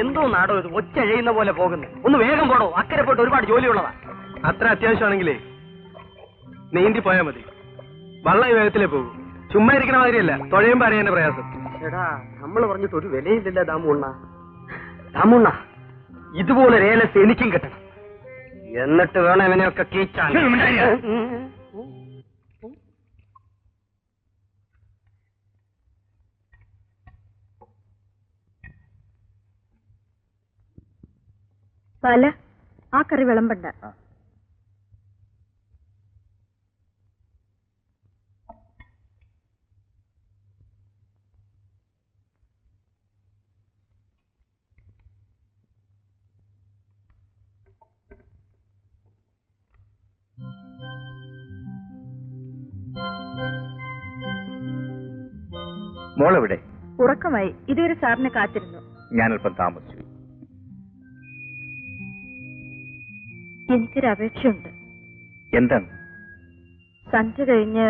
എന്തോ നാടോ ഇത് ഒച്ചഴയുന്ന പോലെ പോകുന്നു. ഒന്ന് വേഗം പോടോ, അക്കരെ പോയിട്ട് ഒരുപാട് ജോലിയുള്ളതാ. അത്ര അത്യാവശ്യമാണെങ്കിലേ നീന്തി പോയാൽ മതി. വള്ളം വേഗത്തിലേ പോകും. ചുമ്മാ ഇരിക്കണ മാതിരിയല്ല, തുഴയുമ്പോ അറിയാൻ പ്രയാസം. എടാ, നമ്മൾ പറഞ്ഞിട്ട് ഒരു വിലയില്ലല്ലോ ദാമുണ്ണ. ദാമുണ്ണ, ഇതുപോലെ രേലസ് എനിക്കും കിട്ടണം. എന്നിട്ട് വേണം ഇവനെയൊക്കെ കീച്ചാൻ. പല ആ കറി വിളമ്പണ്ട. മോളെവിടെ? ഉറക്കമായി. ഇതുവരെ സാറിനെ കാത്തിരുന്നു. ഞാനല്പം താമസിച്ചു. എനിക്കൊരു അപേക്ഷയുണ്ട്. എന്താണ്? സന്ധ്യ കഴിഞ്ഞ്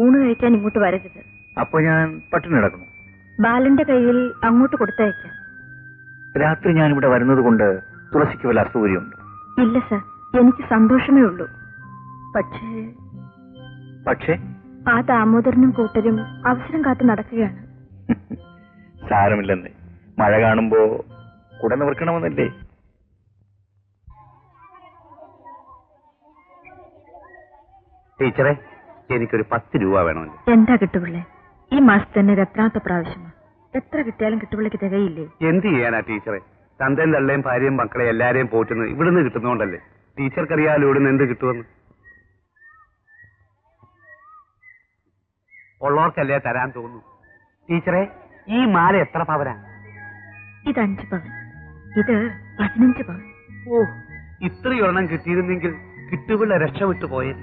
ഊണ് കഴിക്കാൻ ഇങ്ങോട്ട് വരരുത്. അപ്പൊ ഞാൻ പട്ടിണി കിടക്കുന്നു. ബാലന്റെ കയ്യിൽ അങ്ങോട്ട് കൊടുത്തയക്കാം. രാത്രി ഞാൻ ഇവിടെ വരുന്നത് കൊണ്ട് തുളസിക്ക് വല്ല അസൗകര്യമുണ്ട്? ഇല്ല സർ, എനിക്ക് സന്തോഷമേ ഉള്ളൂ. പക്ഷേ ആ ദാമോദരനും കൂട്ടരും അവസരം കാത്തു നടക്കുകയാണ്. സാരമില്ലെന്ന്. മഴ കാണുമ്പോ കുട നിവർക്കണമെന്നല്ലേ? ടീച്ചറെ, എനിക്കൊരു 10 രൂപ വേണമല്ലോ. എന്താ കിട്ടുപിള്ളേ, ഈ മാസത്തെ തന്നെ ഇത് എത്രാമത്തെ പ്രാവശ്യമാണ്? എത്ര കിട്ടിയാലും കിട്ടുപിള്ളേക്ക് തികയില്ലേ? എന്ത് ചെയ്യാനാ ടീച്ചറെ? തന്തയും തള്ളയും ഭാര്യയും മക്കളെ എല്ലാരെയും പോറ്റുന്നത് ഇവിടുന്ന് കിട്ടുന്നോണ്ടല്ലേ. ടീച്ചർക്കറിയാലോ ഇവിടുന്ന് എന്ത് കിട്ടുമെന്ന്. ഉള്ളവർക്കല്ലേ തരാൻ തോന്നുന്നു. ടീച്ചറെ, ഈ മാല എത്ര പവനാ? ഇത് 5 പവൻ, ഇത് 15 പവൻ. ഓ, ഇത്രയൊരെണ്ണം കിട്ടിയിരുന്നെങ്കിൽ കിട്ടുപിള്ള രക്ഷപ്പെട്ടു പോയേ.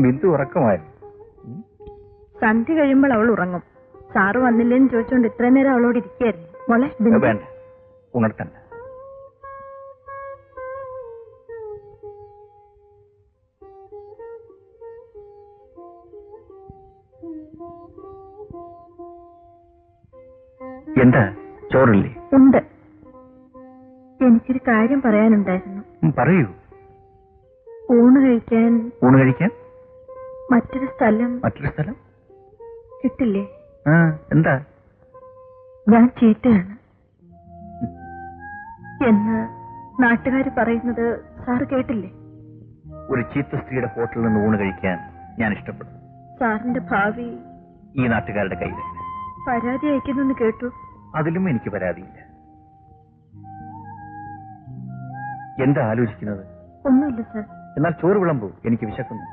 ബിന്ദു ഉറക്കമായിരുന്നു. സന്ധ്യ കഴിയുമ്പോൾ അവൾ ഉറങ്ങും. സാറ് വന്നില്ലേന്ന് ചോദിച്ചോണ്ട് ഇത്രയും നേരം അവളോട് ഇരിക്കായിരുന്നു. മോളെ വേണ്ട, ഉണർത്തണ്ട. എന്താ, ചോറില്ലേ? ഉണ്ട്. എനിക്കൊരു കാര്യം പറയാനുണ്ടായിരുന്നു. പറയൂ. ഊണ് കഴിക്കാൻ മറ്റൊരു സ്ഥലം കിട്ടില്ലേ? എന്താ? ഞാൻ ചീത്തയാണ് എന്ന് നാട്ടുകാര് പറയുന്നത് സാറ് കേട്ടില്ലേ? ഒരു ചീത്ത സ്ത്രീയുടെ ഹോട്ടലിൽ നിന്ന് ഊണ് കഴിക്കാൻ ഞാൻ ഇഷ്ടപ്പെടും. സാറിന്റെ ഭാവി ഈ നാട്ടുകാരുടെ കയ്യിലല്ല. പരാതി അയക്കുന്നെന്ന് കേട്ടു. അതിലും എനിക്ക് പരാതിയില്ല. എന്താ ആലോചിക്കുന്നത്? ഒന്നുമില്ല സാർ. എന്നാൽ ചോറ് വിളമ്പൂ, എനിക്ക് വിശക്കുന്നു.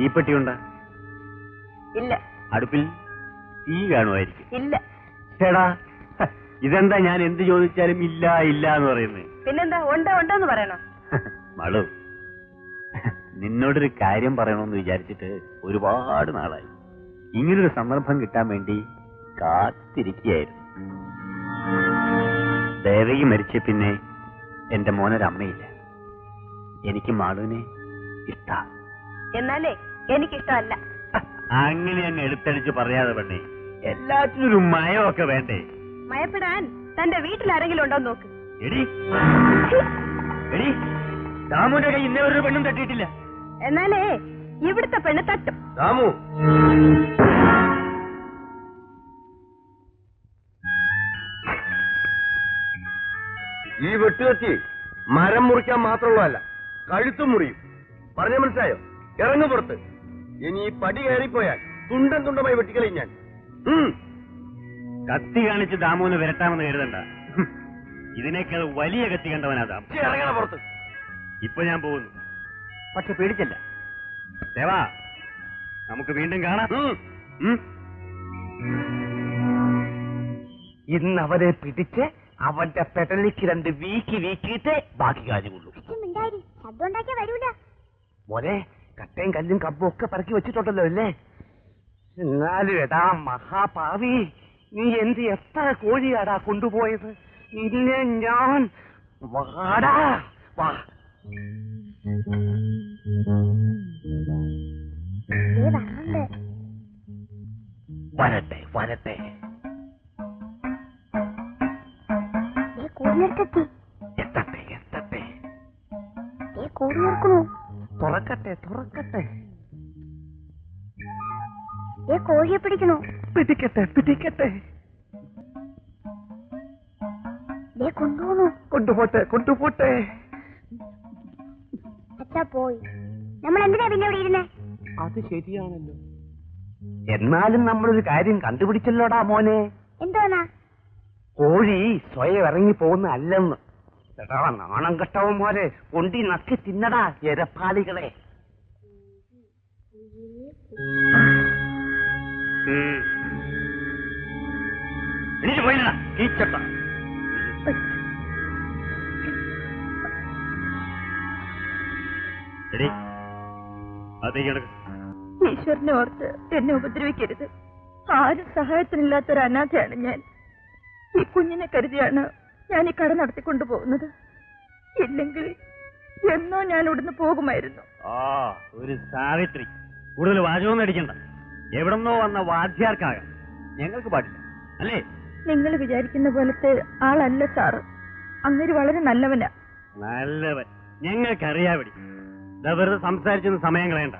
തീപ്പെട്ടിയുണ്ട? ഇല്ല. അടുപ്പിൽ തീ കാണുമായിരിക്കും. ഇല്ല. ചേടാ, ഇതെന്താ ഞാൻ എന്ത് ചോദിച്ചാലും ഇല്ല ഇല്ല എന്ന് പറയുന്നത്? പിന്നെന്താ ഉണ്ടെന്ന് പറയണോ? മളു, നിന്നോടൊരു കാര്യം പറയണമെന്ന് വിചാരിച്ചിട്ട് ഒരുപാട് നാളായി. ഇങ്ങനൊരു സന്ദർഭം കിട്ടാൻ വേണ്ടി കാത്തിരിക്കുകയായിരുന്നു. ദേവകി മരിച്ച പിന്നെ എന്റെ മോനൊരമ്മയില്ല. എനിക്ക് മാളുവിനെ ഇഷ്ട. എന്നാലേ എനിക്കിഷ്ടമല്ല. അങ്ങനെ അങ്ങ് എടുത്തടിച്ച് പറയാതെ പെണ്ണേ, എല്ലാത്തിനും ഒരു മയമൊക്കെ വേണ്ടേ? മയപ്പെടാൻ തന്റെ വീട്ടിലാരെങ്കിലും ഉണ്ടോ നോക്ക്. എടി എടി, ദാമുവിന്റെ കൈ ഇന്നേ ഒരു പെണ്ണും തട്ടിയിട്ടില്ല. എന്നാലേ ഇവിടുത്തെ പെണ്ണ് തട്ടും. ദാമു, ഈ വെട്ടുകത്തി മരം മുറിക്കാൻ മാത്രമുള്ളതല്ല, കഴുത്തും മുറിയും. പറഞ്ഞ മനസ്സിലായോ? ഇറങ്ങു പുറത്ത്. ഇനി ഈ പടി കയറിപ്പോയാൽ തുണ്ടം തുണ്ടമായി വെട്ടിക്കളയും ഞാൻ. കത്തി കാണിച്ച് ദാമുവിന് വിരട്ടാമെന്ന് കരുതണ്ട. ഇതിനേക്കാൾ വലിയ കത്തി കണ്ടവനാ ദാമു. ഇറങ്ങണ പുറത്ത്. ഇപ്പൊ ഞാൻ പോകുന്നു, പക്ഷെ പേടിച്ചല്ല. ദേവാ, നമുക്ക് വീണ്ടും കാണാം. ഇന്ന് അവരെ പിടിച്ച് അവന്റെ പെടലിക്ക് 2 വീക്കിയിട്ട് ബാക്കി കാര്യമുള്ളൂ. മോനെ, കട്ടയും കല്ലും കമ്പും ഒക്കെ പറക്കി വെച്ചിട്ടുണ്ടല്ലോ അല്ലേ? എന്നാലും എടാ മഹാപാവി, നീ എന്ത് എത്ര കോഴിയാടാ കൊണ്ടുപോയത്? നിന്നെ ഞാൻ വാടാ വാ. വരട്ടെ വരട്ടെ. എത്തട്ടെ എത്തട്ടെ. തുറക്കട്ടെ തുറക്കട്ടെ. കോഴിയെ പിടിക്കണോ? പിടിക്കട്ടെ പിടിക്കട്ടെ. കൊണ്ടുപോട്ടെ കൊണ്ടുപോട്ടെ. അച്ഛാ പോയി. നമ്മൾ എന്തിനാ പിന്നെ ഇവിടെ ഇരുന്നേ? അത് ശരിയാണല്ലോ. എന്നാലും നമ്മളൊരു കാര്യം കണ്ടുപിടിച്ചല്ലോടാ മോനെ. എന്തോന്നാ? കോഴി സ്വയം ഇറങ്ങി പോകുന്ന അല്ലെന്ന്. എടാ നാണം കെട്ടവൻ മോനെ, കൊണ്ടി നക്കി തിന്നടാ എരപ്പാളികളെ. എനിക്ക് പോയില്ല കീച്ചട്ട. എടി, അതേക്ക് കിടക്ക്. ഈശ്വരനെ ഓർത്ത് എന്നെ ഉപദ്രവിക്കരുത്. ആരും സഹായത്തിനില്ലാത്തൊരു അനാഥയാണ് ഞാൻ. ഈ കുഞ്ഞിനെ കരുതിയാണ് ഞാൻ ഈ കട നടത്തിക്കൊണ്ടു പോകുന്നത്. ഇല്ലെങ്കിൽ എന്നോ ഞാൻ ഇവിടുന്ന് പോകുമായിരുന്നു. ആ, ഒരു സാവിത്രി. കൂടുതൽ വാചകമൊന്നും അടിക്കണ്ട. എവിടെന്നോ വന്ന വാദ്യാർക്കാകാം, ഞങ്ങൾക്ക് പാടില്ല അല്ലേ? നിങ്ങൾ വിചാരിക്കുന്ന പോലത്തെ ആളല്ല സാറ്. അങ്ങനെ വളരെ നല്ലവനാ. നല്ലവൻ ഞങ്ങൾക്കറിയാവിടി. വെറുതെ സംസാരിച്ചൊന്ന് സമയം കളയണ്ട.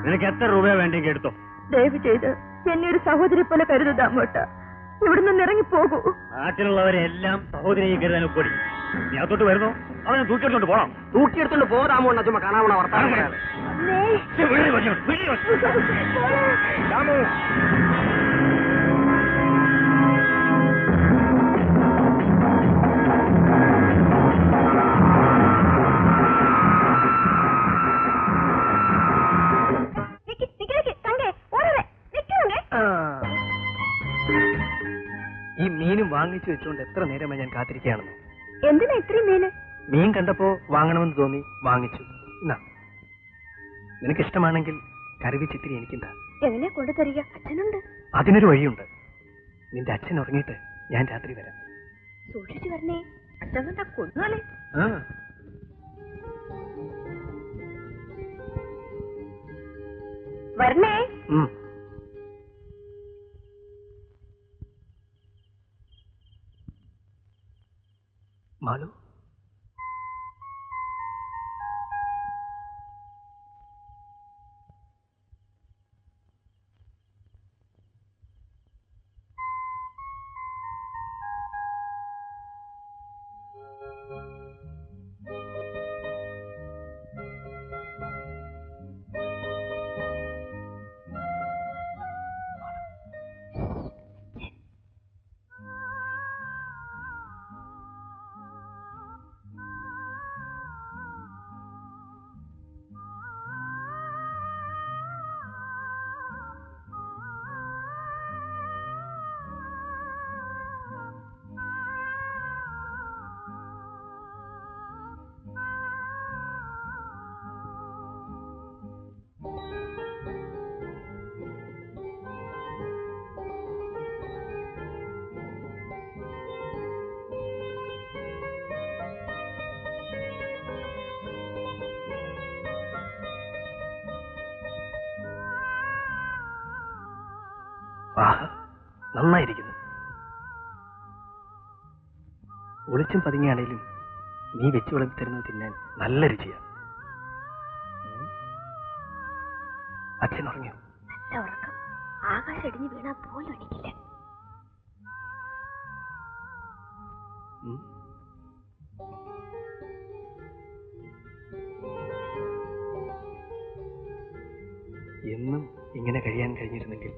നിനക്ക് എത്ര രൂപ വേണ്ടെങ്കിൽ എടുത്തോ. ദയവ് ചെയ്ത് എന്നെ ഒരു സഹോദരി പോലെ കരുതാമോട്ട. ഇവിടുന്ന് ഇറങ്ങി പോകൂ. നാട്ടിലുള്ളവരെല്ലാം സഹോദരിയെ കരുതാൻ ഒപ്പടി. നീ അകത്തോട്ട് വരുന്നോ? അവനെ തൂക്കിയെടുത്തോണ്ട് പോണം. തൂക്കിയെടുത്തോണ്ട് പോരാമോ? ചുമ്മാ കാണാമോ വർത്താനം പറയാതെ. ഈ മീനും വാങ്ങിച്ചു വെച്ചുകൊണ്ട് എത്ര നേരമായി ഞാൻ കാത്തിരിക്കുകയാണെന്ന്. എന്തിനാ ഇത്രയും മീന്? മീൻ കണ്ടപ്പോ വാങ്ങണമെന്ന് തോന്നി, വാങ്ങിച്ചു. എന്നാ, നിനക്ക് ഇഷ്ടമാണെങ്കിൽ കറിവെച്ചിത്തിരി എനിക്കുണ്ടാ. എങ്ങനെയാ കൊണ്ടു തരിക? അച്ഛനുണ്ട്. അതിനൊരു വഴിയുണ്ട്. നിന്റെ അച്ഛൻ ഉറങ്ങിയിട്ട് ഞാൻ രാത്രി വരാം. സൂക്ഷിച്ചു വരണേ. അച്ഛൻ കണ്ടാ കൊന്നാലേ. വരണേ. മാളു, ആഹാ, നന്നായിരിക്കുന്നു. ഒളിച്ചും പതുങ്ങിയാണേലും നീ വെച്ച് വിളമ്പി തരുന്നത് തിന്നാൻ നല്ല രുചിയാ. അച്ഛൻ ഉറങ്ങിയോ? നല്ല ഉറക്കം. ആകാശം ഇടിഞ്ഞു വീണാ പോലും എണീക്കില്ല. എന്നും ഇങ്ങനെ കഴിയാൻ കഴിഞ്ഞിരുന്നെങ്കിൽ.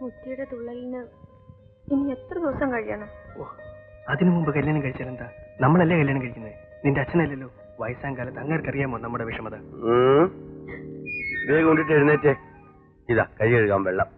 മുത്തിയുടെ തുള്ളലിന് ഇനി എത്ര ദിവസം കഴിയണം? ഓ, അതിനു മുമ്പ് കല്യാണം കഴിച്ചാലെന്താ? നമ്മളല്ലേ കല്യാണം കഴിക്കുന്നത്, നിന്റെ അച്ഛനല്ലല്ലോ. വയസ്സാം കാലത്ത് അങ്ങേർക്കറിയാമോ നമ്മുടെ വിഷമത? വേഗം കൊണ്ടിട്ട് എഴുന്നേറ്റേ. ഇതാ കൈ കഴുകാൻ വെള്ളം.